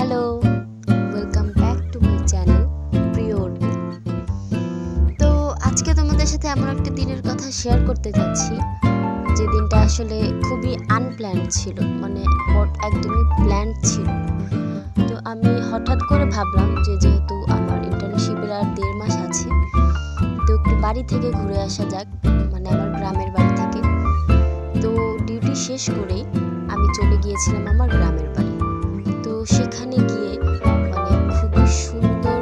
Hello, welcome back to my channel প্রিয় উর্মি। তো আজকে তোমাদের সাথে এমন একটা দিনের কথা শেয়ার করতে যাচ্ছি যে দিনটা আসলে খুবই আনপ্ল্যান্ড ছিল, মানে একদমই প্ল্যান ছিল। তো আমি হঠাৎ করে ভাবলাম যে যেহেতু আমার ইন্টার্নশিপের আর 1.5 মাস আছে, তো একটু বাড়ি থেকে ঘুরে আসা যাক, মানে আমার গ্রামের বাড়ি থেকে। তো ডিউটি শেষ করেই আমি চলে গিয়েছিলাম আমার গ্রামের বাড়ি। তো সেখানে গিয়ে মানে খুবই সুন্দর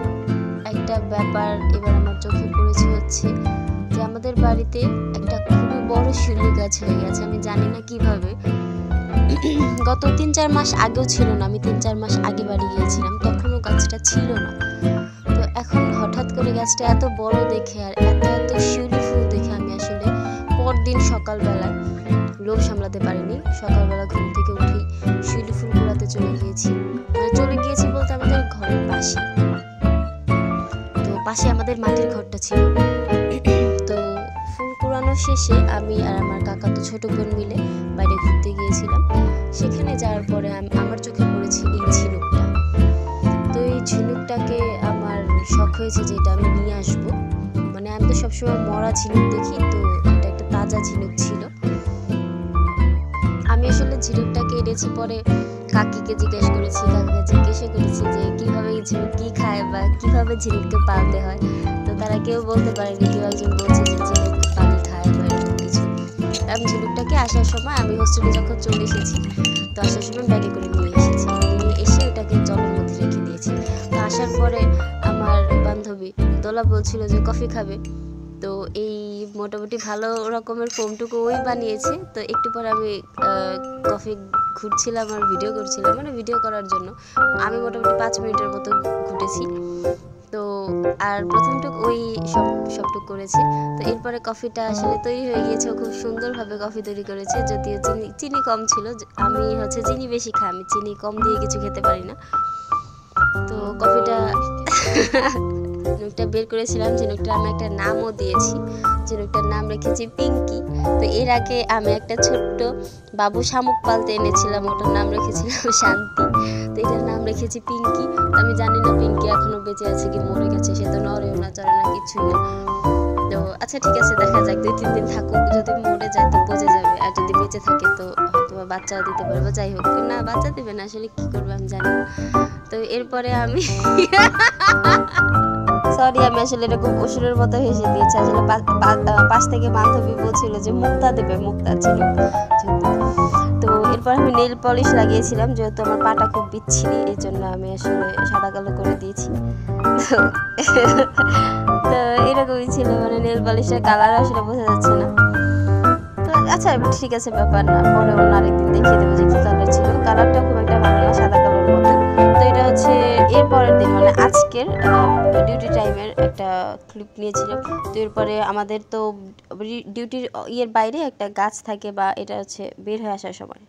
একটা ব্যাপার এবার আমার চোখে পড়েছে, হচ্ছে যে আমাদের বাড়িতে একটা খুবই বড় শিউলি গাছ হয়ে গেছে। আমি জানি না কিভাবে, গত 3-4 মাস আগেও ছিল না। আমি 3-4 মাস আগে বাড়ি গিয়েছিলাম, তখনও গাছটা ছিল না। তো এখন হঠাৎ করে গাছটা এত বড় দেখে আর এত এত শিউলি ফুল দেখে আমি আসলে পরদিন সকালবেলায় লোভ সামলাতে পারিনি। সকালবেলা ঘুম থেকে উঠেই শিউলি ফুল কুড়াতে চলে গিয়েছি বলতে আমাদের ঘরের পাশে। তো পাশে আমাদের মাটির ঘরটা ছিল। তো ফুল কুড়ানো শেষে আমি আর আমার কাকাতো ছোট বোন মিলে বাইরে ঘুরতে গিয়েছিলাম। সেখানে যাওয়ার পরে আমার চোখে পড়েছে এই ঝিনুকটা। তো এই ঝিনুকটাকে আমার শখ হয়েছে যে এটা আমি নিয়ে আসবো। মানে আমি তো সবসময় মরা ঝিনুক দেখি, তো এটা একটা তাজা ঝিনুক ছিল। আমি আসলে ঝিনুকটাকে এনেছি, পরে কাকিকে জিজ্ঞেস করেছি, কাকাকে জিজ্ঞেস করেছি যে কিভাবে এই ঝিনুক কি খায় বা কিভাবে ঝিনুককে পালতে হয়। তো তারা কেউ বলতে পারেনি। কেউ একজন বলছে যে ঝিনুক পানি খায় বা এরকম কিছু। আমি ঝিনুকটাকে আসার সময়, আমি হোস্টেলে যখন চলে এসেছি, তো আসার সময় ব্যাগে করে নিয়ে এসে ওটাকে জলের মধ্যে রেখে দিয়েছি। তো আসার পরে আমার বান্ধবী দোলা বলছিল যে কফি খাবে। তো এই মোটামুটি ভালো রকমের ফোমটুকু ওই বানিয়েছে। তো একটু পর আমি কফি ঘুরছিলাম আর ভিডিও করছিলাম, মানে ভিডিও করার জন্য আমি মোটামুটি 5 মিনিটের মতো ঘুটেছি। তো আর প্রথমটুক ওই সবটুক করেছে। তো এরপরে কফিটা আসলে তৈরি হয়ে গিয়েছে। খুব সুন্দরভাবে কফি তৈরি করেছে, যদিও চিনি কম ছিল। আমি চিনি বেশি খাই, আমি চিনি কম দিয়ে কিছু খেতে পারি না। তো কফিটা ঝিনুকটা বের করেছিলাম। ঝিনুকটা আমি একটা নামও দিয়েছি, ঝিনুকটার নাম রেখেছি পিঙ্কি। তো এর আগে আমি একটা ছোট্ট বাবু শামুক পালতে এনেছিলাম, ওটার নাম রেখেছিলাম শান্তি। তো এটার নাম রেখেছি পিঙ্কি। আমি জানি না পিঙ্কি এখনো বেঁচে আছে কি মরে গেছে, সে তো নড়েও না, চড়ে না, কিছুই না। তো আচ্ছা ঠিক আছে, দেখা যাক, 2-3 দিন থাকুক। যদি মরে যায় তো বোঝা যাবে, আর যদি বেঁচে থাকে তো হয়তো বাচ্চাও দিতে পারবো। যাই হোক, না বাচ্চা দেবে না, আসলে কি করবো আমি জানি না। তো এরপরে আমি সরি, আমি আসলে এরকম অসুরের মতো হেসে দিয়েছি। আসলে পাশ থেকে বান্ধবী বলছিল যে মুক্তা দেবে, মুক্তা ছিল। তো এরপর আমি নেল পলিশ লাগিয়েছিলাম, যেহেতু আমার পাটা খুব বিচ্ছিরি, এই জন্য আমি আসলে সাদা কালো করে দিয়েছি। তো এরকমই ছিল, মানে নেল পলিশের কালার আসলে বোঝা যাচ্ছে না। তো আচ্ছা ঠিক আছে, ব্যাপার না, পরে অন্য আরেকদিন দেখিয়ে দেবো যে কি কালার ছিল। কালারটা খুব একটা ভালো না, সাদা কালোর মতো। তো এটা হচ্ছে এর পরের দিন, মানে আজকের ডিউটি টাইমের একটা ক্লিপ নিয়েছিলাম। তো এরপরে আমাদের তো ডিউটির বাইরে একটা গাছ থাকে, বা এটা বের হয়ে আসার সময়